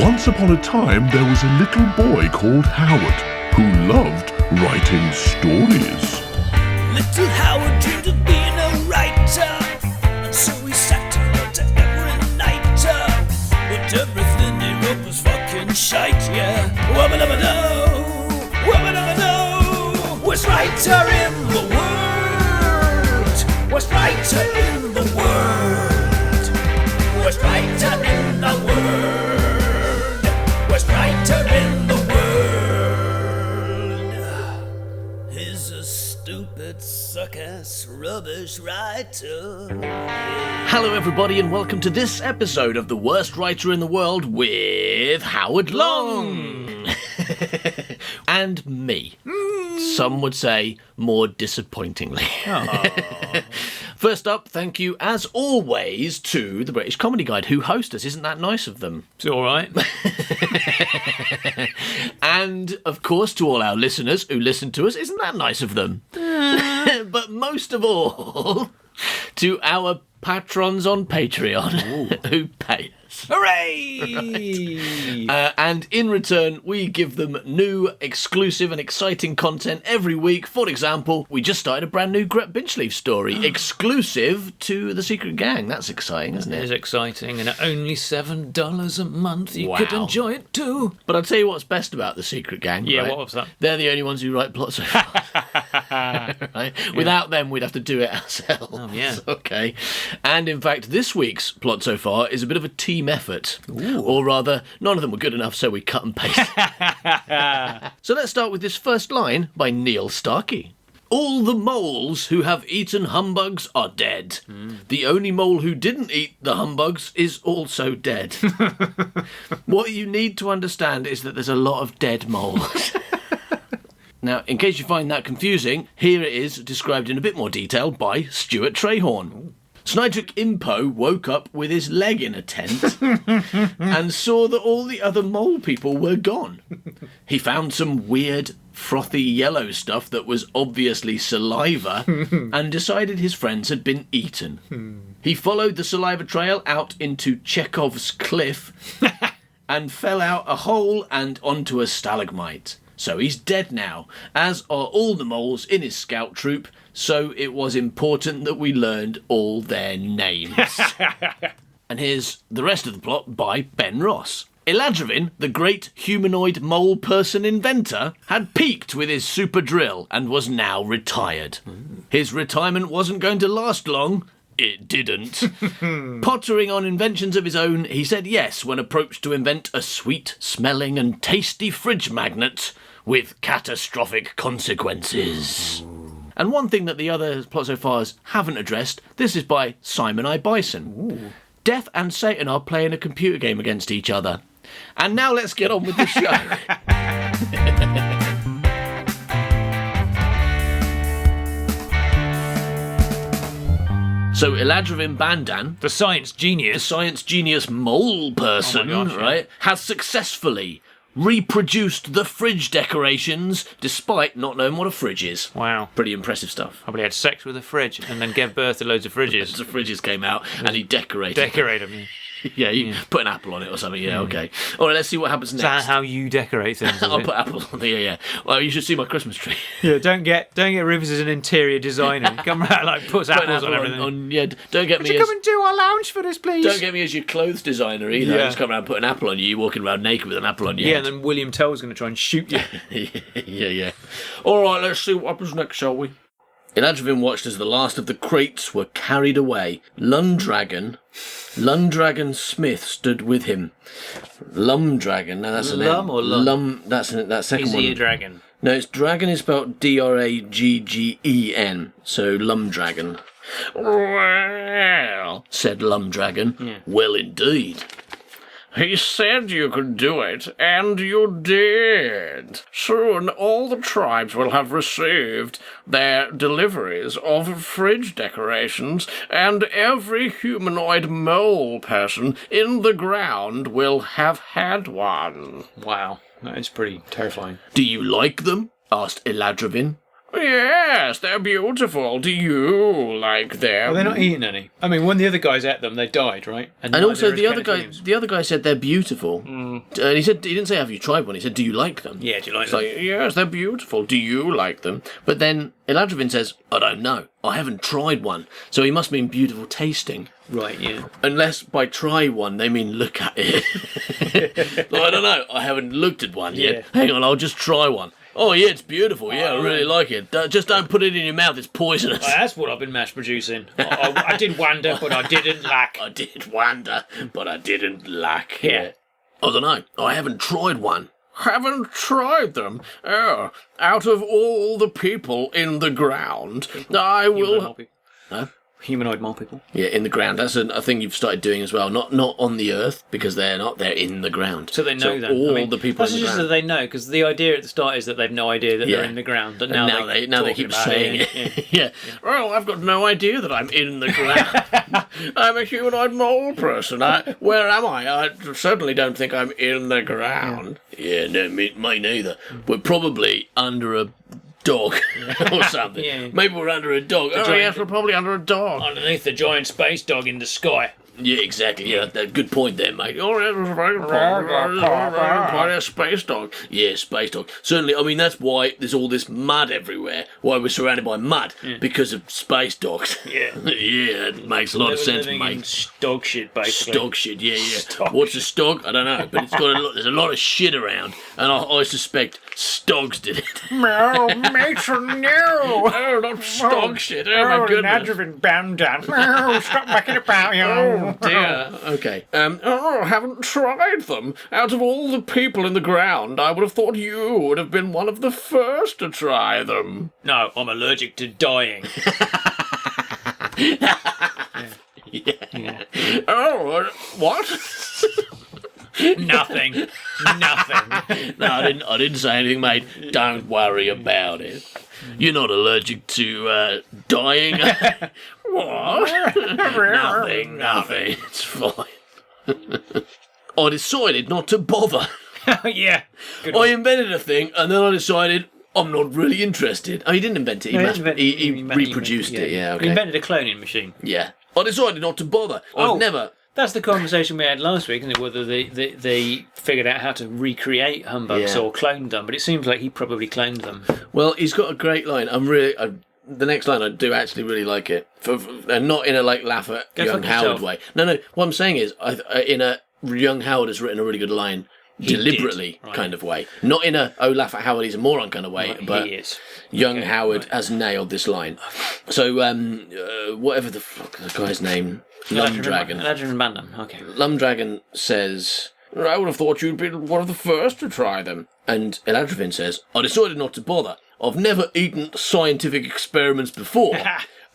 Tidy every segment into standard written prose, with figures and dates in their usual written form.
Once upon a time, there was a little boy called Howard who loved writing stories. Little Howard dreamed of being a writer, and so he sat and wrote every night. But everything he wrote was fucking shite, yeah. Wubba-dubba-doo, wubba-dubba-doo. Worst writer in the world, worst writer in the world, worst writer in the world, worst writer in the world. He's a stupid, suck-ass, rubbish writer. Hello everybody and welcome to this episode of The Worst Writer in the World with Howard Long. And me. Some would say more disappointingly. First up, thank you as always to the British Comedy Guide who host us. Isn't that nice of them? It's all right. And of course to all our listeners who listen to us. Isn't that nice of them? But most of all, to our patrons on Patreon who pay us. Hooray! And in return, we give them new, exclusive and exciting content every week. For example, we just started a brand new Gret Binchleaf story, exclusive to The Secret Gang. That's exciting, isn't It it? is exciting, and at only $7 a month, you Wow. could enjoy it too. But I'll tell you what's best about The Secret Gang, Yeah, right? what was that? They're the only ones who write plots so far. Right? Without them, we'd have to do it ourselves. Oh, yeah. Okay. And in fact, this week's plot so far is a bit of a team effort. Or rather, none of them were good enough, so we cut and paste. So let's start with this first line by Neil Starkey. All the moles who have eaten humbugs are dead. The only mole who didn't eat the humbugs is also dead. What you need to understand is that there's a lot of dead moles. Now, in case you find that confusing, here it is described in a bit more detail by Stuart Trahorn. Snidrick Impo woke up with his leg in a tent and saw that all the other mole people were gone. He found some weird, frothy yellow stuff that was obviously saliva and decided his friends had been eaten. He followed the saliva trail out into Chekhov's cliff and fell out a hole and onto a stalagmite. So he's dead now, as are all the moles in his scout troop, so it was important that we learned all their names. And here's the rest of the plot by Ben Ross. Eladravin, the great humanoid mole person inventor, had peaked with his super drill and was now retired. His retirement wasn't going to last long. It didn't. Pottering on inventions of his own, he said yes when approached to invent a sweet-smelling and tasty fridge magnet with catastrophic consequences. And one thing that the other plot so far haven't addressed, this is by Simon I. Bison. Death and Satan are playing a computer game against each other. And now let's get on with the show. So Eladravin Bandan, The science the genius. science genius mole person, Oh my gosh, yeah. right, has successfully reproduced the fridge decorations despite not knowing what a fridge is. Wow. Pretty impressive stuff. Probably had sex with a fridge and then gave birth to loads of fridges. The fridges came out and he decorated. Decorate them. Yeah, you put an apple on it or something. Yeah, okay. All right, let's see what happens Is that next. how you decorate things? is I'll it? put apples on there. Yeah. Well, you should see my Christmas tree. Yeah, don't get Rivers as an interior designer. Come around like puts Put an apples on apple everything. yeah, don't get Would me you as come and do our lounge for us, please? don't get me as your clothes designer either. Yeah. Just come around and put an apple on you. You're walking around naked with an apple on your Yeah, head. and then William Tell's going to try and shoot you. yeah. All right, let's see what happens next, shall we? Eladravin watched as the last of the crates were carried away. Lundragon Smith stood with him. Lumdragon. Now that's an Lum or Lum? That's second Is one. he a dragon? No, it's dragon is spelled Draggen. So Lumdragon. Well, said Lumdragon. Yeah. Well, indeed. He said you could do it, and you did. Soon all the tribes will have received their deliveries of fridge decorations, and every humanoid mole person in the ground will have had one. Wow, that is pretty terrifying. Do you like them? Asked Eladravin. Yes, they're beautiful. Do you like them? Well, they're not eating any. I mean, when the other guys ate them, they died, right? And also, neither the is other Kenneth guy, Williams. the other guy said they're beautiful. And he didn't say have you tried one. He said, do you like them? Yeah, do you like It's them? like, yes, they're beautiful. Do you like them? But then Eladrin says, I don't know. I haven't tried one. So he must mean beautiful tasting. Right, yeah. Unless by try one they mean look at it. I don't know. I haven't looked at one yet. Yeah. Hang on, I'll just try one. Oh yeah, it's beautiful. Yeah, I really like it. Just don't put it in your mouth. It's poisonous. Well, that's what I've been mass producing. I did wonder, but I didn't lack. I did wonder, but I didn't lack. Yeah. I don't know. I haven't tried one. Haven't tried them. Oh, out of all the people in the ground, I will. No? Humanoid mole people. Yeah, in the ground. That's a thing you've started doing as well. Not on the earth, because they're not. They're in the ground. So they know that. All the people in that's the just ground. that they know, because the idea at the start is that they've no idea that they're in the ground. But now they keep saying it. Yeah. Well, I've got no idea that I'm in the ground. I'm a humanoid mole person. Where am I? I certainly don't think I'm in the ground. Yeah, no, me neither. We're probably under a dog or something. Yeah. Maybe we're under a dog. Oh, yes, we're probably under a dog. Underneath the giant space dog in the sky. Yeah, exactly. Yeah, good point there, mate. Oh, yeah, a space dog. Yeah, space dog. Certainly, I mean, that's why there's all this mud everywhere. Why we're surrounded by mud. Because of space dogs. Yeah. Yeah, it makes a lot of sense, mate. Dog shit, basically. Stog shit, yeah. Stog What's a stog? I don't know, but it's got there's a lot of shit around, and I suspect Stogs did it. No, Mason, no! Oh, not stog shit. Oh, my goodness. Bandan. No, stop making about you. Oh dear. Okay. I haven't tried them. Out of all the people in the ground, I would have thought you would have been one of the first to try them. No, I'm allergic to dying. Yeah. Oh, what? Nothing. No, I didn't say anything, mate. Don't worry about it. You're not allergic to dying. What? Nothing. It's fine. I decided not to bother. Yeah. Good I one. invented a thing, and then I decided I'm not really interested. Oh, he didn't invent it. He reproduced it. Yeah, okay. He invented a cloning machine. Yeah. I decided not to bother. I've never... That's the conversation we had last week, isn't it? Whether they figured out how to recreate humbugs or clone them, but it seems like he probably cloned them. Well, he's got a great line. The next line, I do actually really like it. And not in a laugh at young Howard way. No. What I'm saying is, young Howard has written a really good line deliberately kind of way. Not in a laugh at Howard, he's a moron kind of way, but he is. Young Howard has nailed this line. So whatever the fuck the guy's name, Lumdragon. Eladrin Bandam. Okay. Lumdragon says, I would have thought you'd been one of the first to try them. And Eladrin says, I decided not to bother. I've never eaten scientific experiments before.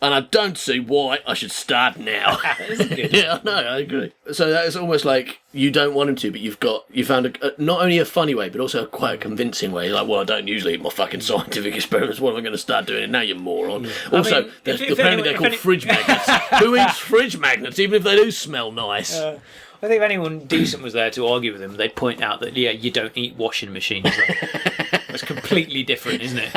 And I don't see why I should start now. Yeah, I know, I agree. So that is almost like you don't want him to, but you found not only a funny way, but also quite a convincing way. Like, well, I don't usually eat my fucking scientific experiments. What am I going to start doing it now, you moron? Yeah. Also, apparently they're called fridge magnets. Who eats fridge magnets, even if they do smell nice? I think if anyone decent was there to argue with him, they'd point out that, you don't eat washing machines. It's completely different, isn't it?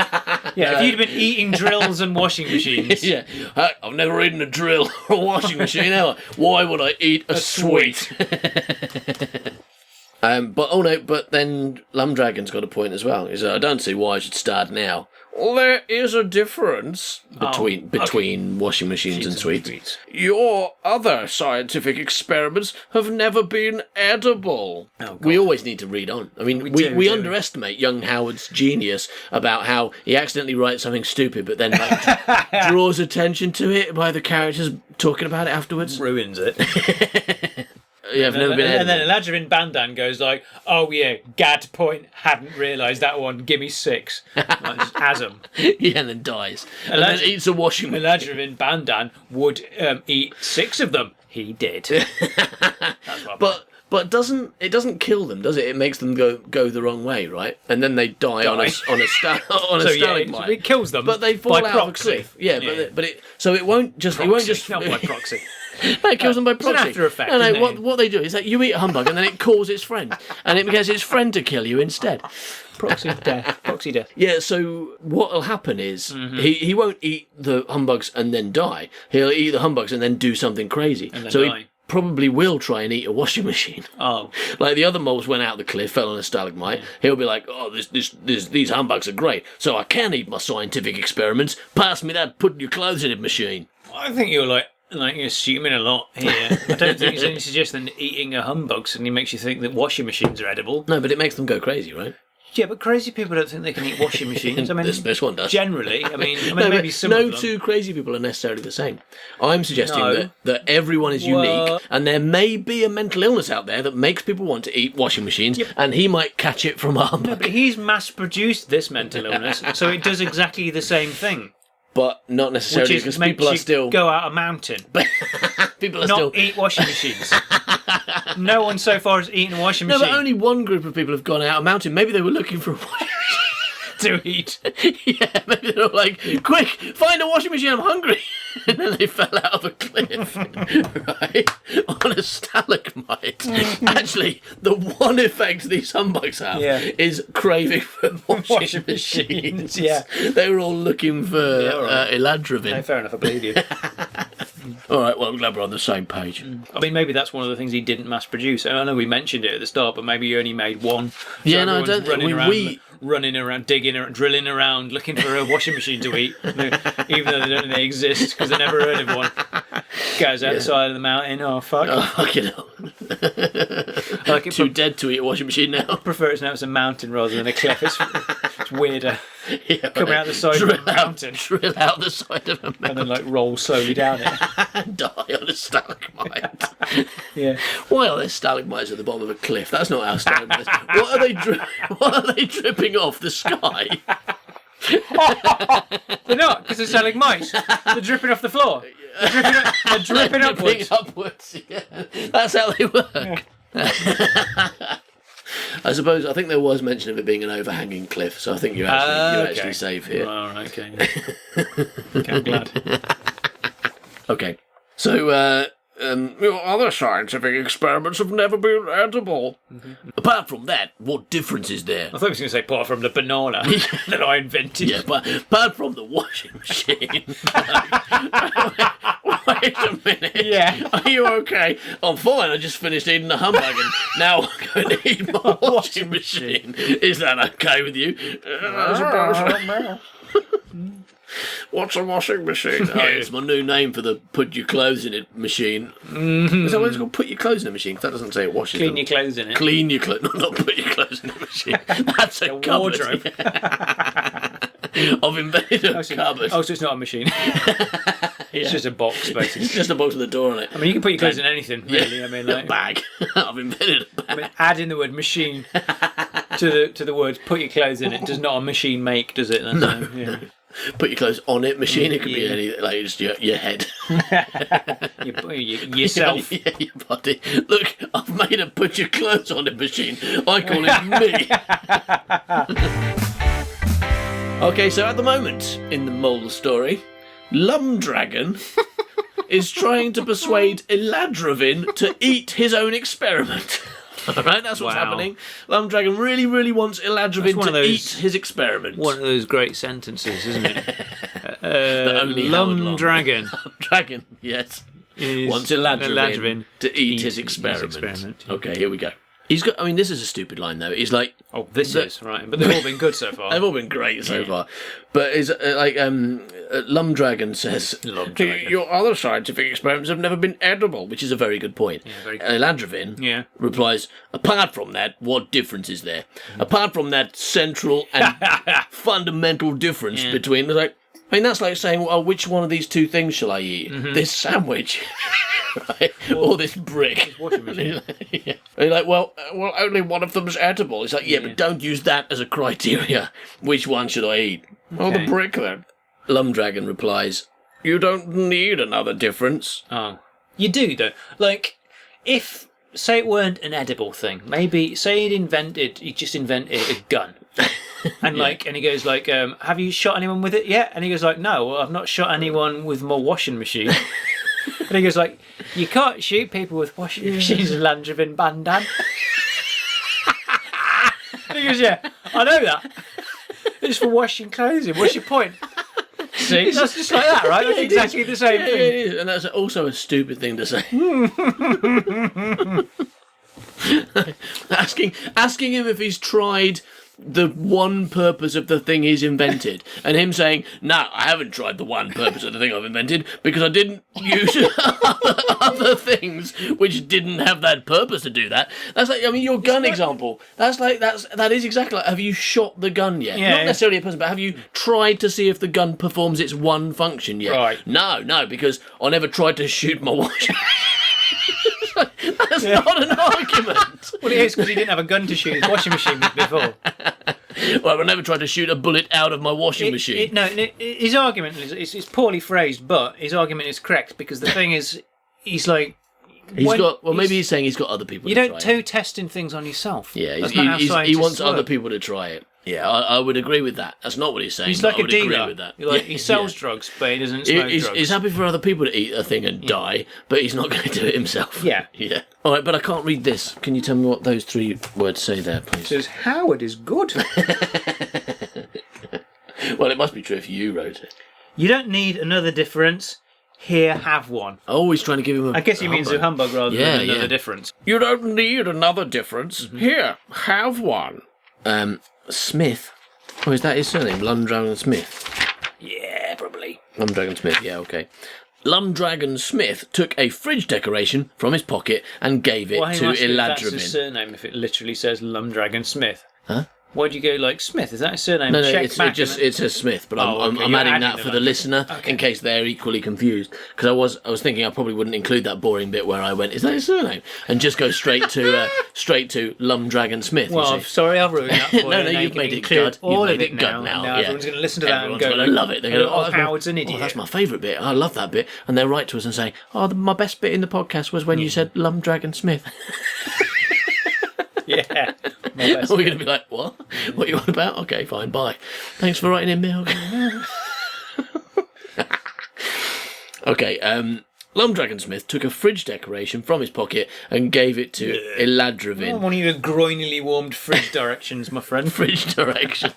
Yeah, if you'd been eating drills and washing machines. Yeah, I've never eaten a drill or a washing machine, have I? Why would I eat a sweet? But then Lumdragon's got a point as well. He said, I don't see why I should start now. Well, there is a difference between washing machines and sweets. Your other scientific experiments have never been edible. Oh, we always need to read on. I mean, we underestimate young Howard's genius about how he accidentally writes something stupid, but then draws attention to it by the characters talking about it afterwards. Ruins it. Yeah, I've never been edible. And then Eladrin Bandan goes like, oh yeah, Gad point, hadn't realised that one, gimme 6. Like, just has him. Yeah, and then dies. And then eats a washing machine. Eladrin Bandan would eat 6 of them. He did. But But it doesn't kill them, does it? It makes them go the wrong way, right? And then they die on a stalagmite. It kills them. But they fall by out proxy. of a cliff. Yeah, but it won't just Not by proxy. No, it kills them by proxy. It's an after effect. No, isn't it? what they do is that you eat a humbug and then it calls its friend, and it gets its friend to kill you instead. Proxy death. Proxy death. Yeah, so what'll happen is he won't eat the humbugs and then die. He'll eat the humbugs and then do something crazy. And then so die. he probably will try and eat a washing machine. Oh. Like the other moles went out the cliff, fell on a stalagmite. He'll be like, oh, these humbugs are great, so I can eat my scientific experiments. Pass me that put your clothes in it machine. I think you're like you're assuming a lot here. I don't think it's any suggestion that eating a humbug suddenly makes you think that washing machines are edible. No, but it makes them go crazy, right? Yeah, but crazy people don't think they can eat washing machines. I mean, this one does. Generally, I mean No, maybe but some no of them. two crazy people are necessarily the same. I'm suggesting No. that everyone is unique, What? and there may be a mental illness out there that makes people want to eat washing machines, and he might catch it from a humbug. No, but he's mass-produced this mental illness, so it does exactly the same thing. But not necessarily, Which is because make people are you still go out a mountain, people are not still. eat washing machines. No one so far has eaten a washing No, machine but only one group of people have gone out a mountain. Maybe they were looking for a washing to eat. Yeah, maybe they were like, quick, find a washing machine, I'm hungry. And then they fell out of a cliff, right, on a stalagmite. Actually, the one effect these humbugs have is craving for washing machines. Yeah. They were all looking for eladravine. No, fair enough, I believe you. All right, well, I'm glad we're on the same page. I mean, maybe that's one of the things he didn't mass produce. I know we mentioned it at the start, but maybe he only made one. Yeah, no, I everyone's don't think running around, digging, drilling around, looking for a washing machine to eat, even though they don't know they exist because they never heard of one. Goes out the side of the mountain. Oh fuck! Oh, fucking hell. Like it Too dead to eat a washing machine now. I prefer it's now it's a mountain rather than a cliff. It's weirder. Yeah, Coming out the side of a mountain. Drill out the side of a mountain. And then like roll slowly down it. And die on a stalagmite. Yeah. Why are there stalagmites at the bottom of a cliff? That's not how stalagmites. What are they dripping off the sky? They're not, because they're stalagmites. They're dripping off the floor. They're dripping upwards. Yeah. That's how they work. I think there was mention of it being an overhanging cliff, so I think you're actually safe here. All right, okay. Okay, I'm glad. Okay. So, your other scientific experiments have never been edible. Mm-hmm. Apart from that, what difference is there? I thought he was going to say apart from the banana that I invented. Yeah, but apart from the washing machine. Wait a minute. Yeah. Are you okay? I'm fine. I just finished eating the humbug and now I'm going to eat my washing machine. Is that okay with you? What's a washing machine? Oh, it's my new name for the put your clothes in it machine. Mm-hmm. Is that what it's called? Put your clothes in the machine? 'Cause that doesn't say it washes Clean them. your clothes in it. Clean your clothes. Not put your clothes in the machine. That's a cupboard. Wardrobe. I've invented a cupboard. Oh, so it's not a machine. It's just a box, basically. It's just a box with a door on it. I mean, you can put your clothes in anything, really. I mean, A like, bag. I've invented a bag. I mean, add in the word machine to the words put your clothes in it. Does not a machine make, does it? No. Yeah. Put your clothes on it machine. It could be any, like just your head. Yourself. Yeah, your body. Look, I've made a put your clothes on it machine. I call it me. Okay, so at the moment in the mole story, Lumdragon is trying to persuade Eladravin to eat his own experiment. Alright, that's what's happening. Lumdragon really, really wants Eladravin to eat his experiment. One of those great sentences, isn't it? That only Howard Lumdragon. Lumdragon, yes. Wants Eladravin to eat his experiment. Okay, here we go. He's got. I mean, this is a stupid line though. He's like, oh, this is right, but they've all been good so far. They've all been great so far. But it's like Lumdragon says, your other scientific experiments have never been edible, which is a very good point. Yeah, very good. Eladravin replies, apart from that, what difference is there? Apart from that central and fundamental difference between, like, I mean, that's like saying, well, which one of these two things shall I eat? Mm-hmm. This sandwich, right? Or this brick? Washing machine. And you're like, well, only one of them's edible. It's like, yeah, but don't use that as a criteria. Which one should I eat? Okay. Oh, the brick then. Lumdragon replies, you don't need another difference. Oh, you do though. Like, if say it weren't an edible thing. Maybe say he just invented a gun. And and he goes like, have you shot anyone with it yet? And he goes like, no, well, I've not shot anyone with my washing machine. And he goes like, you can't shoot people with washing machines, Landrivan Bandan. And he goes, yeah, I know that. It's for washing clothes in. What's your point? See, that's just like that, right? That's exactly the same thing. It is. And that's also a stupid thing to say. Asking him if he's tried the one purpose of the thing he's invented, and him saying, no, I haven't tried the one purpose of the thing I've invented because I didn't use other things which didn't have that purpose to do that. That's like, I mean, your gun example, that is exactly like, have you shot the gun yet? Not necessarily a person, but have you tried to see if the gun performs its one function yet? Right. No, because I never tried to shoot my washing. That's not an argument. Well, it is because he didn't have a gun to shoot his washing machine with before. Well, I never tried to shoot a bullet out of my washing machine. His argument is it's poorly phrased, but his argument is correct because the thing is, he's like. Maybe he's saying he's got other people to try it. You don't toe testing things on yourself. Yeah, he wants other people to try it. Yeah, I would agree with that. That's not what he's saying. He's like a dealer. Agree with that. He sells drugs, but he doesn't smoke drugs. He's happy for other people to eat a thing and die, but he's not going to do it himself. Yeah. Yeah. All right, but I can't read this. Can you tell me what those 3 words say there, please? It says, Howard is good. Well, it must be true if you wrote it. You don't need another difference. Here, have one. Oh, he's trying to give him I guess he means a humbug rather than another difference. You don't need another difference. Mm-hmm. Here, have one. Smith. Oh, is that his surname? Lumdragon Smith? Yeah, probably. Lumdragon Smith, yeah, okay. Lumdragon Smith took a fridge decoration from his pocket and gave it to Eladravin. That's his surname if it literally says Lumdragon Smith. Huh? Why'd you go like Smith? Is that his surname? No, it says Smith, but I'm adding that for the listener in case they're equally confused. Because I was thinking I probably wouldn't include that boring bit where I went, is that his surname? And just go straight to Lumdragon Smith. Well, sorry, I've ruined that for you. No, you've made it good. All of it now. Now everyone's going to listen to that and go, everyone's going to love it. They're going to, Howard's an idiot. Oh, that's my favourite bit. I love that bit. And they'll write to us and say, my best bit in the podcast was when you said Lumdragon Smith. Yeah. We're going to be like, what? What are you on about? Okay, fine, bye. Thanks for writing in me. Okay, Lumdragon Smith took a fridge decoration from his pocket and gave it to Eladravin. One of your groinily warmed fridge directions, my friend. Fridge directions?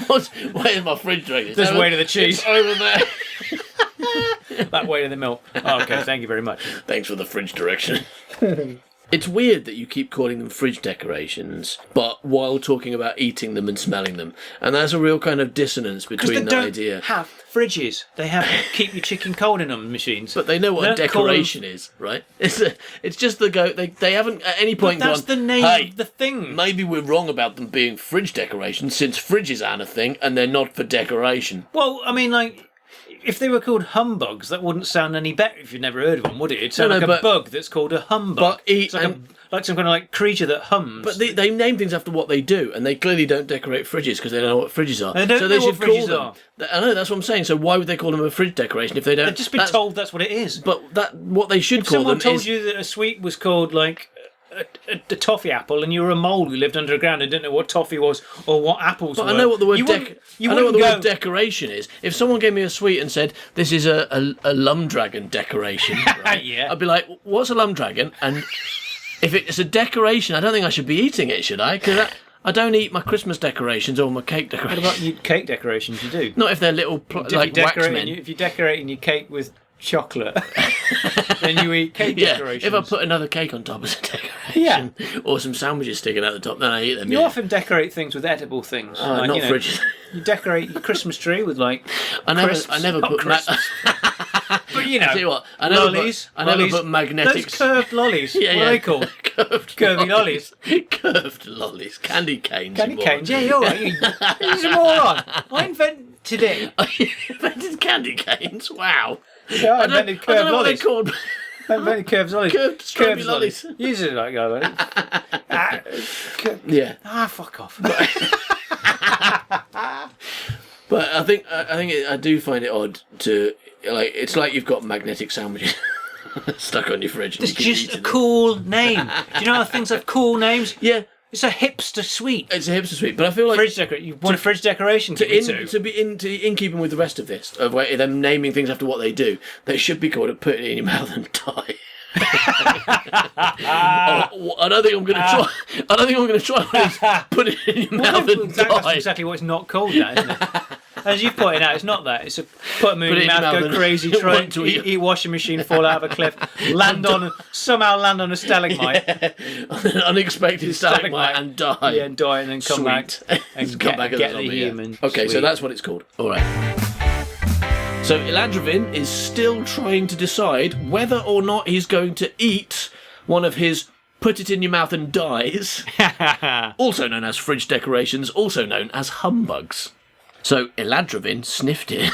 Where's my fridge directions? This way to the cheese. It's over there. That way to the milk. Oh, okay, thank you very much. Thanks for the fridge direction. It's weird that you keep calling them fridge decorations, but while talking about eating them and smelling them. And there's a real kind of dissonance between the idea. They don't have fridges. They have keep your chicken cold in them machines. But they know what a decoration is, right? It's just the go. They haven't at any point but that's gone, the name hey, of the thing. Maybe we're wrong about them being fridge decorations since fridges aren't a thing and they're not for decoration. Well, I mean, like, if they were called humbugs, that wouldn't sound any better if you'd never heard of them, would it? It'd sound like a bug that's called a humbug. It's like some kind of like creature that hums. But they name things after what they do, and they clearly don't decorate fridges because they don't know what fridges are. They don't know what fridges are. I know, that's what I'm saying. So why would they call them a fridge decoration if they don't? They've just been told that's what it is. But what they should call them is... If someone told you that a sweet was called like a toffee apple, and you were a mole who lived underground and didn't know what toffee was or what apples were. I know what the word word decoration is. If someone gave me a sweet and said this is a Lumdragon decoration, right? Yeah, I'd be like, what's a Lumdragon? And if it's a decoration, I don't think I should be eating it, should I? Because I don't eat my Christmas decorations or my cake decorations. What about cake decorations? You do? Not if they're little like wax men. If you're decorating your cake with chocolate, then you eat cake decorations. If I put another cake on top as a decoration, or some sandwiches sticking out the top, then I eat them. You often decorate things with edible things. Like, not fridges. You decorate your Christmas tree with like I never put but you know, I tell you what, I never put magnetic. Those curved lollies. What are they called? Curvy lollies. Curved lollies. Candy canes. Candy canes. Yeah, you're right. He's a moron. I invented it. You invented candy canes. Wow. Yeah, I invented curved lollies. What they're called. I invented curved lollies. Curved strawberry lollies. Usually like that. Yeah. Fuck off. But I think I do find it odd to like. It's like you've got magnetic sandwiches. Stuck on your fridge. And It's you keep just a eating cool name. Do you know how things have cool names? it. Yeah, It's a hipster sweet. it's a hipster sweet, but I feel like Fridge decoration. You want a fridge decoration? Give me two. to be in keeping with the rest of this, of them naming things after what they do, they should be called "Put it in your mouth and die." I don't think I'm going to try. I don't think I'm going to try. Put it in your mouth and die. That's exactly what it's not called, that, isn't it? As you pointed out, it's not that. It's a put them in your mouth, go crazy, try to eat washing machine, fall out of a cliff, somehow land on a stalagmite, unexpected stalagmite, and die. Yeah, and die, and then come back and come back get the human. Okay, so that's what it's called. All right. So Eladravin is still trying to decide whether or not he's going to eat one of his put it in your mouth and dies, also known as fridge decorations, also known as humbugs. So Eladravin sniffed it.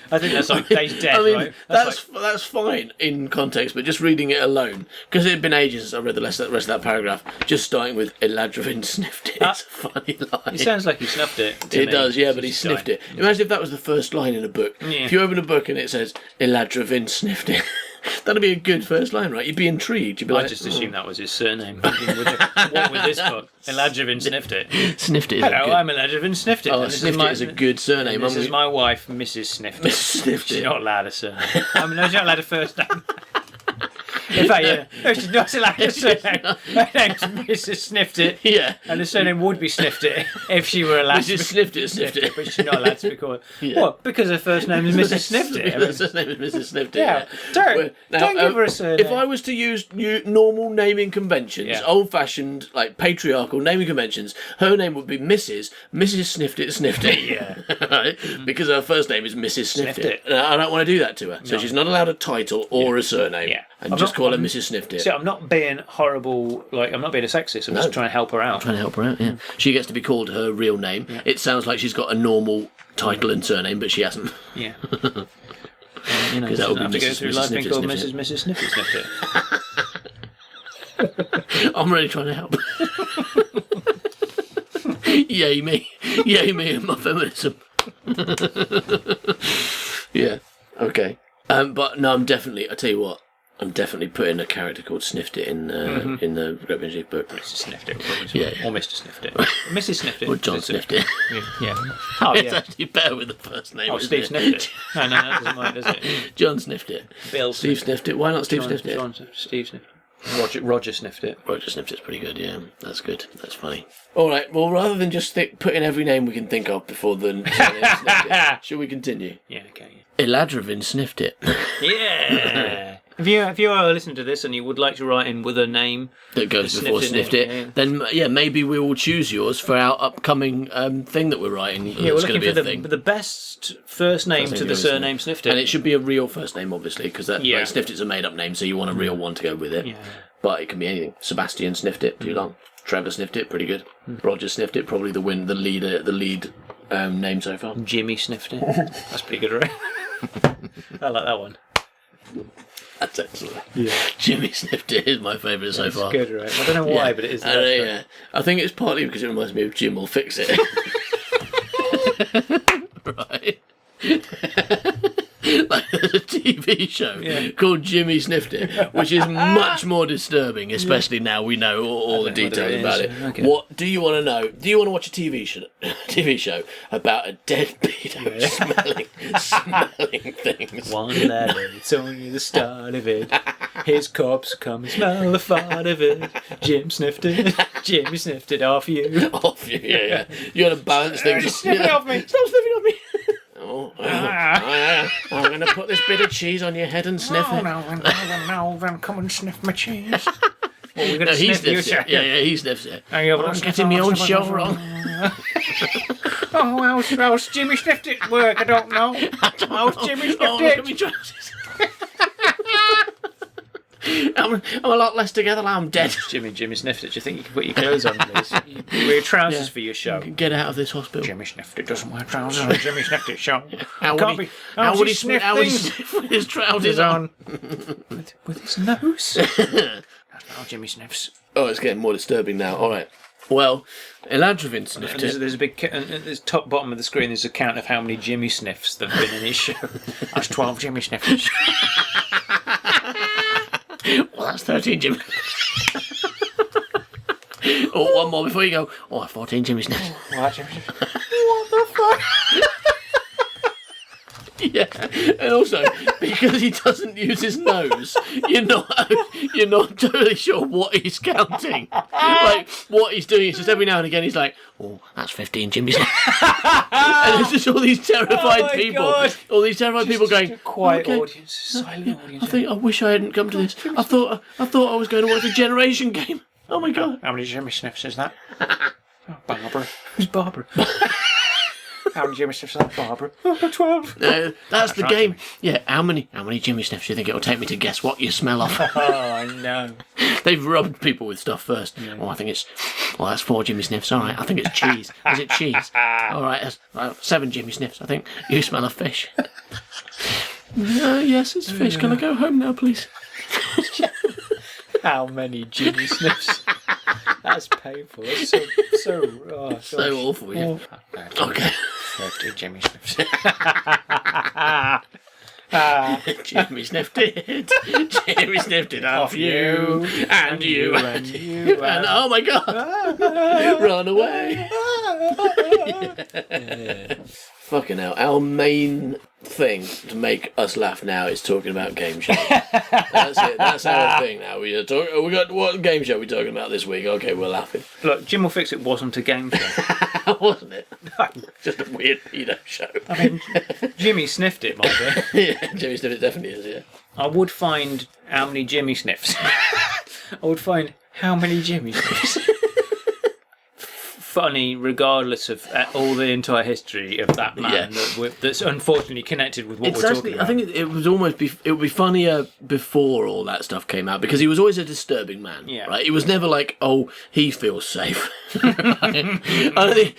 I think that's like Days Dead, I mean, right? that's fine in context, but just reading it alone, because it had been ages since I read the rest of that paragraph, just starting with Eladravin sniffed it. It's a funny line. It sounds like he snuffed it. It does, yeah, but he sniffed it. Imagine if that was the first line in a book. Yeah. If you open a book and it says Eladravin sniffed it, that'd be a good first line, right? You'd be intrigued. You'd be like, I just assumed that was his surname. What with this book? Eladravin sniffed it. Sniffed it. Hello, I'm Eladravin sniffed it. Oh, sniffed it is a good surname. This is my wife, Mrs. Sniffed it. Sniffed She's it. not allowed a surname. I mean, no, she's not allowed a first name. In fact, yeah, no, she's not allowed a surname. Her name's Mrs. Sniffed it. Yeah. And the surname would be Sniffed it if she were allowed to Mrs. be Sniffed it. but she's not allowed to be called. Yeah. What? Because her first name is Mrs. Sniffed it. Her first name is Mrs. Sniffed it. Yeah. Don't give her a surname. If I was to use normal naming conventions, old-fashioned, like patriarchal naming conventions, her name would be Mrs. Sniffed it. Yeah. Right? Because her first name is Mrs. Sniffed it. And I don't want to do that to her. So she's not allowed a title or a surname. Yeah. And just call her Mrs. Sniffed it. So I'm not being horrible, like, I'm not being a sexist, I'm just trying to help her out. Trying to help her out, yeah. She gets to be called her real name. Yeah. It sounds like she's got a normal title and surname, but she hasn't. Yeah. You know, that would be have to go Mrs. through life being called Sniffed Mrs. Sniffy Sniffed it. I'm really trying to help. Yay me and my feminism. Yeah, okay. But no, I tell you what, I'm definitely putting a character called Sniffed It in the Great British book. Mrs. Sniffed it. Yeah. Or Mr. Sniffed it. Mrs. Sniffed it. Or John Sniffed It. Yeah. Oh, It's yeah. actually better with the first name. Oh, isn't Steve it? Sniffed it. No, that doesn't work, does it? John Sniffed It. Bill Steve Sniffed It. Why not Steve Sniffed It? Steve Sniffed it. Roger Sniffed it. Roger Sniffed It's pretty good, yeah. That's good. That's funny. All right, well, rather than just put in every name we can think of before the Sniffed It, shall we continue? Yeah, okay. Eladravin Sniffed It. Yeah. If you are listening to this and you would like to write in with a name that goes before Sniffed It, then maybe we will choose yours for our upcoming thing that we're writing. Yeah, we're looking for the best first name to the surname Sniffed It. And it should be a real first name, obviously, because Sniffed It's a made-up name, so you want a real one to go with it. Yeah. But it can be anything. Sebastian Sniffed It, too long. Trevor Sniffed It, pretty good. Roger Sniffed It, probably the lead name so far. Jimmy Sniffed It. That's pretty good, right? I like that one. That's excellent. Yeah. Jimmy Sniffed It is my favourite so far. It's good, right? I don't know why, but it is. Yeah. I think it's partly because it reminds me of Jim Will Fix It. Right. Like there's a TV show called Jimmy Sniffed It, which is much more disturbing, especially now we know all the details about it. Okay. What do you want to know? Do you want to watch a TV show about a dead pedo smelling things? One letter, it's only the start of it. His corpse come and smell the fart of it. Jim sniffed it. Jimmy sniffed it off you. Off you, yeah. You got to balance things. Sniff it off me. Stop sniffing off me. I'm going to put this bit of cheese on your head and sniff it. No, then come and sniff my cheese. Well, we're going to He sniff you. sniffs it. Yeah, he sniffs it. I'm getting my own show wrong. Oh, how's Jimmy sniffed it work? I don't know. How's Jimmy sniffed Look at me trousers. I'm a lot less together now. I'm dead. Jimmy sniffed it. Do you think you can put your clothes on, please? You wear trousers for your show. Get out of this hospital. Jimmy sniffed it. Doesn't wear trousers on. Jimmy sniffed it show. How would he sniff with his trousers on? With his nose. Oh, Jimmy sniffs. Oh, it's getting more disturbing now. All right. Well, Eladrovin sniffed it. There's a big... There's top bottom of the screen, there's a count of how many Jimmy sniffs there have been in his show. That's 12 Jimmy sniffs. Well, that's 13 Jimmy. Oh, one more before you go. Oh, 14 Jimmy sniffs. What, Jimmy sniffs? What the fuck? Yeah, and also because he doesn't use his nose, you're not totally sure what he's counting. Like what he's doing is just every now and again he's like, "Oh, that's 15 Jimmy's." And there's just all these terrified people, all these terrified people going, a quiet okay, audience, silent audience. I wish I hadn't come to this. I thought I was going to watch a generation game. Oh my god! How many Jimmy sniffs is that? Oh, Barbara. Who's Barbara? How many Jimmy sniffs is that, Barbara? Oh, 12. That's the game. Yeah, how many Jimmy sniffs do you think it'll take me to guess what you smell of? Oh, I know. They've rubbed people with stuff first. Yeah. Oh, I think it's... Well, that's 4 Jimmy sniffs. All right, I think it's cheese. Is it cheese? All right, that's 7 Jimmy sniffs. I think you smell of fish. Yes, it's fish. Can I go home now, please? How many Jimmy sniffs? That's painful. It's so awful, yeah. Okay. 30 Jimmy sniffs. Jimmy sniffed it. Jimmy sniffed it off you. And you. And you. And oh my god. Run away. Yeah. Fucking hell. Our main thing to make us laugh now is talking about game shows. That's it. That's our thing now. We got what game show are we talking about this week? Okay, we're laughing. Look, Jim Will Fix It wasn't a game show. Wasn't it? Just a weird pedo show. I mean, Jimmy sniffed it, might be. Yeah, Jimmy sniffed it definitely is, yeah. I would find how many Jimmy sniffs. I would find how many Jimmy sniffs. Funny, regardless of all the entire history of that man that's unfortunately connected with what we're talking about. I think it would be funnier before all that stuff came out because he was always a disturbing man. Yeah. Right? It was never like, oh, he feels safe. I don't think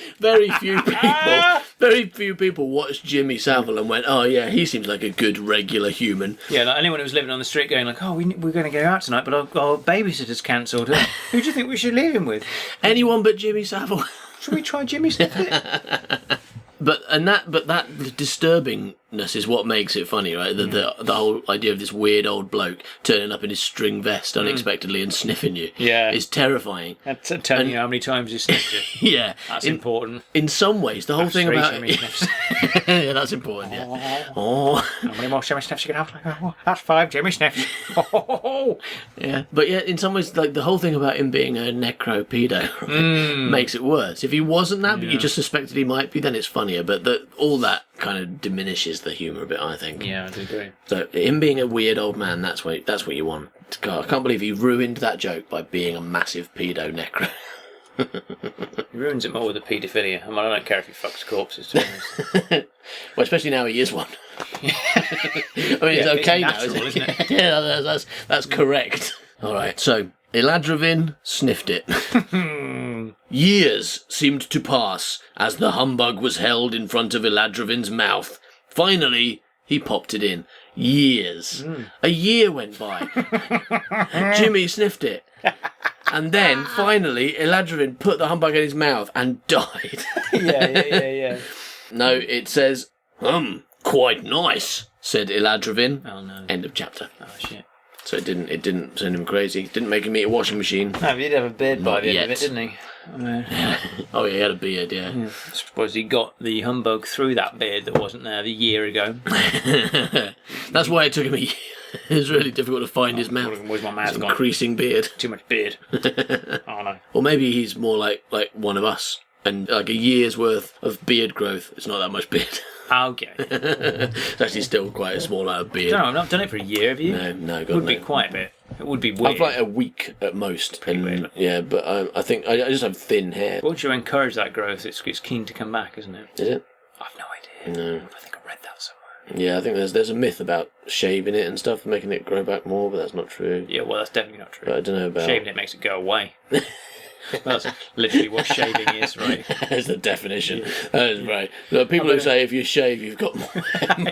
very few people watched Jimmy Savile and went, oh yeah, he seems like a good regular human. Yeah, like anyone who was living on the street going like, oh, we're going to go out tonight, but our babysitter's cancelled. Who do you think we should leave him with? Anyone but Jimmy Savile. Should we try Jimmy Sniffit? But that disturbingness is what makes it funny, right? The whole idea of this weird old bloke turning up in his string vest unexpectedly and sniffing you is terrifying. That's telling you how many times he sniffed you. Yeah. That's important. In some ways, the whole thing about... Yeah, that's important, yeah. Oh. How many more Jimmy sniffs you can have? Oh, that's 5 Jimmy sniffs. Yeah, but yeah, in some ways, like the whole thing about him being a necro-pedo makes it worse. If he wasn't that, but you just suspected he might be, then it's funnier. But all that kind of diminishes the humour a bit, I think. Yeah, I do agree. So him being a weird old man, that's what you want. God, I can't believe he ruined that joke by being a massive pedo necro. He ruins it more with the paedophilia. I mean, I don't care if he fucks corpses, to be honest. Well, especially now he is one. I mean, it's okay now, isn't it? Yeah, that's correct. All right, so Eladrovin sniffed it. Years seemed to pass as the humbug was held in front of Eladrovin's mouth. Finally, he popped it in. Years. A year went by. Jimmy sniffed it. And then, finally, Eladrovin put the humbug in his mouth and died. Yeah. No, it says, quite nice, said Eladrovin. Oh, no. End of chapter. Oh, shit. So it didn't send him crazy. It didn't make him eat a washing machine. No, he did have a beard by the end of it, didn't he? Oh, yeah, he had a beard, yeah. I suppose he got the humbug through that beard that wasn't there the year ago. That's why it took him a year. It was really difficult to find his mouth. Where's my mouth gone? Increasing beard. Too much beard. Oh, no. Or maybe he's more like one of us. And like a year's worth of beard growth, it's not that much beard. Okay. It's actually still quite a small amount of beard. No, I've not done it for a year, have you? No, God, it would be quite a bit. It would be weird. I've like a week at most. Pretty weird. Yeah, but I think I just have thin hair. Once you encourage that growth, it's keen to come back, isn't it? Is it? I've no idea. No. I think I read that somewhere. Yeah, I think there's a myth about shaving it and stuff, making it grow back more, but that's not true. Yeah, well, that's definitely not true. But I don't know about... Shaving it makes it go away. That's literally what shaving is, right? That's the definition. That is right. The people who say if you shave, you've got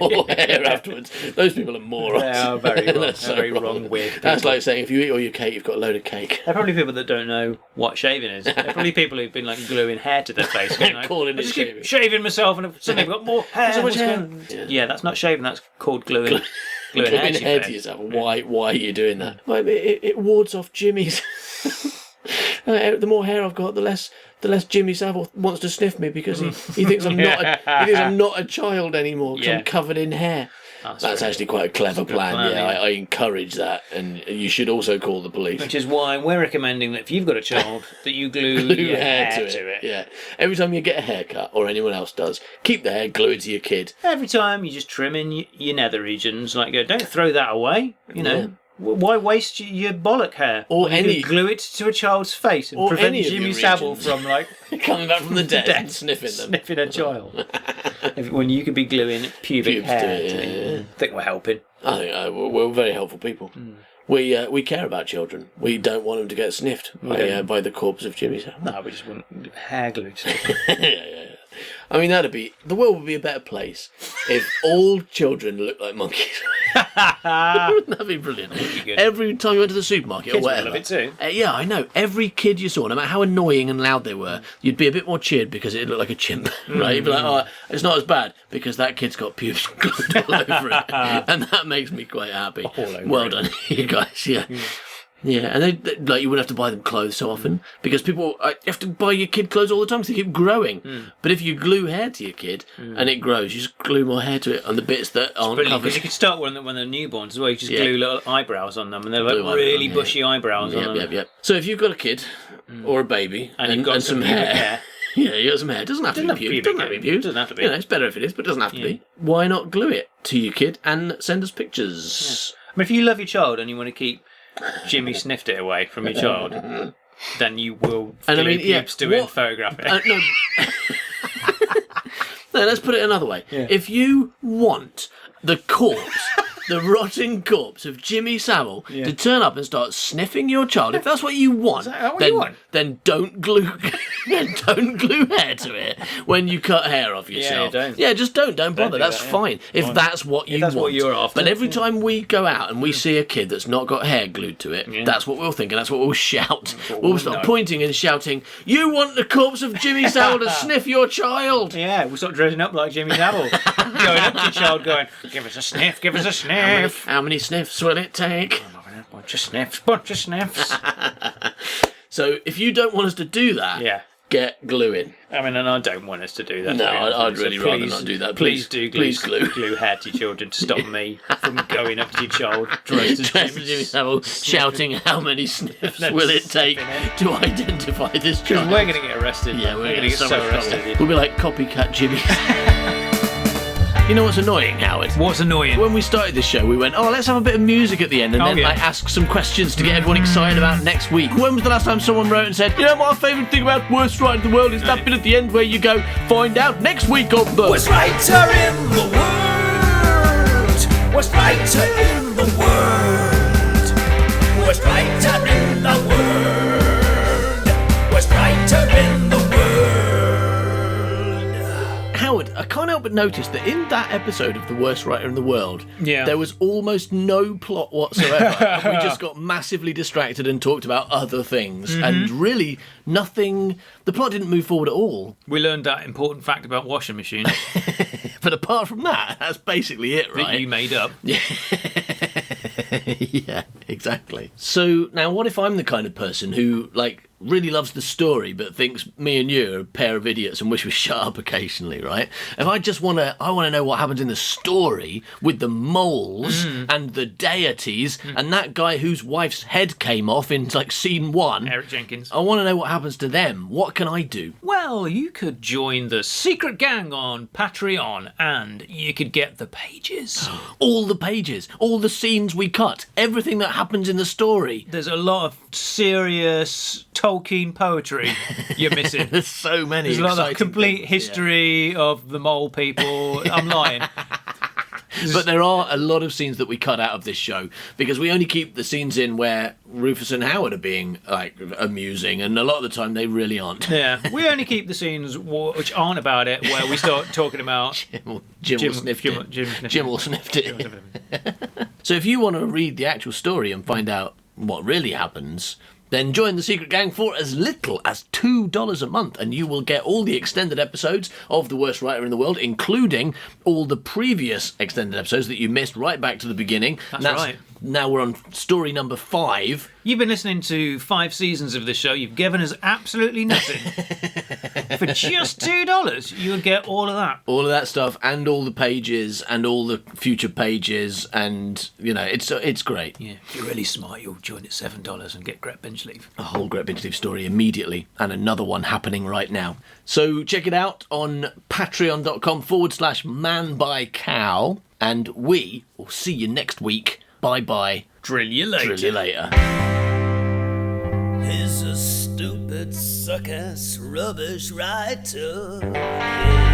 more hair afterwards. Those people are morons. They are very wrong. That's so very wrong. wrong, weird people. That's like saying if you eat all your cake, you've got a load of cake. They're probably people that don't know what shaving is. They're probably people who've been like gluing hair to their face. Going, like, Calling I it just shaving. keep shaving myself and suddenly I've got more hair. So much What's hair. going on? Yeah, that's not shaving. That's called gluing. Gluing hair hair to to your yourself. Why are you doing that? Well, it wards off Jimmy's. The more hair I've got, the less Jimmy Savile wants to sniff me because he thinks I'm not a child anymore because I'm covered in hair. That's actually quite a clever plan. I encourage that, and you should also call the police. Which is why we're recommending that if you've got a child, that you glue your hair to it. Yeah. Every time you get a haircut, or anyone else does, keep the hair, glue it to your kid. Every time you just trim in your nether regions, like don't throw that away. You know. Why waste your bollock hair? Or you any could glue it to a child's face and prevent Jimmy Savile from coming back from the dead and sniffing them. Sniffing a child. When you could be gluing pubic hair to it. I think we're helping. I think we're very helpful people. We care about children. We don't want them to get sniffed by the corpse of Jimmy Savile. No, we just want hair glued to it. Yeah. I mean, the world would be a better place if all children looked like monkeys. Wouldn't that be brilliant? Every time you went to the supermarket Kids or whatever. would love it too. Yeah, I know. Every kid you saw, no matter how annoying and loud they were, you'd be a bit more cheered because it looked like a chimp, right? You'd be like, oh, it's not as bad because that kid's got pubes glued all over it. And that makes me quite happy. Well done, you guys, yeah. Yeah, and they like you wouldn't have to buy them clothes so often because people you have to buy your kid clothes all the time because they keep growing. But if you glue hair to your kid and it grows, you just glue more hair to it on the bits that aren't covered. Because you can start when they're newborns as well. You just glue little eyebrows on them, and they're like really bushy eyebrows on them. Yep. So if you've got a kid or a baby and you've got some hair. Yeah, you got some hair. It doesn't have to be pubes. Doesn't have to be. You know, it's better if it is, but it doesn't have to be. Why not glue it to your kid and send us pictures? Yeah. I mean, if you love your child and you want to keep Jimmy sniffed it away from your child, then you will glue pubes to it and photograph it. No. No, let's put it another way. Yeah. If you want the rotting corpse of Jimmy Savile to turn up and start sniffing your child, if that's what you want, then don't glue hair to it when you cut hair off yourself. Just don't bother. That's fine if that's what you want. What you're after. But every time we go out and we see a kid that's not got hair glued to it, that's what we'll think and that's what we'll shout. We'll start pointing and shouting, "You want the corpse of Jimmy Savile to sniff your child?" Yeah, we'll start dressing up like Jimmy Savile, going up to your child, going, "Give us a sniff, give us a sniff." How many sniffs will it take? Bunch of sniffs. So if you don't want us to do that, get gluing. I mean, and I don't want us to do that. No, I'd really rather not do that. Please glue hair to your children to stop me from going up to your child dressed as Jimmy Savile, shouting how many sniffs will it take to identify this child. Because we're going to get arrested. Yeah, we're going to get so arrested. We'll be like copycat Jimmy. You know what's annoying, Howard? What's annoying? When we started this show, we went, let's have a bit of music at the end and then ask some questions to get everyone excited about next week. When was the last time someone wrote and said, you know what, our favourite thing about Worst Writer in the World is that bit at the end where you go, find out next week on the Worst Writer in the World. Worst Writer in the World. Worst Writer in the World. Worst Writer in the World. Howard, I can't help but notice that in that episode of The Worst Writer in the World, there was almost no plot whatsoever. We just got massively distracted and talked about other things. And really, nothing... The plot didn't move forward at all. We learned that important fact about washing machines. But apart from that, that's basically it, right? That you made up. Yeah, exactly. So, now what if I'm the kind of person who, really loves the story but thinks me and you are a pair of idiots and wish we shut up occasionally, right? If I just want to know what happens in the story with the moles and the deities and that guy whose wife's head came off in scene 1, Erick Jenkins. I want to know what happens to them. What can I do? Well, you could join the secret gang on Patreon and you could get the pages. All the pages, all the scenes we cut, everything that happens in the story. There's a lot of serious Tolkien poetry you're missing. There's so many. There's a lot of complete history of the mole people. I'm lying. But there are a lot of scenes that we cut out of this show because we only keep the scenes in where Rufus and Howard are being like amusing, and a lot of the time they really aren't. Yeah, we only keep the scenes which aren't about it, where we start talking about Jim will sniffed it. Jim will sniffed it. So if you want to read the actual story and find out what really happens, then join the Secret Gang for as little as $2 a month, and you will get all the extended episodes of The Worst Writer in the World, including all the previous extended episodes that you missed right back to the beginning. That's right. Now we're on story number 5. You've been listening to 5 seasons of this show. You've given us absolutely nothing. For just $2, you would get all of that. All of that stuff, and all the pages, and all the future pages, and, you know, it's great. Yeah, if you're really smart, you'll join at $7 and get Gret Benchleaf. A whole Gret Benchleaf story immediately, and another one happening right now. So check it out on patreon.com/manbycow, and we will see you next week. Bye-bye. Drill you later. Drill you later. He's a stupid, suck-ass, rubbish writer. Yeah.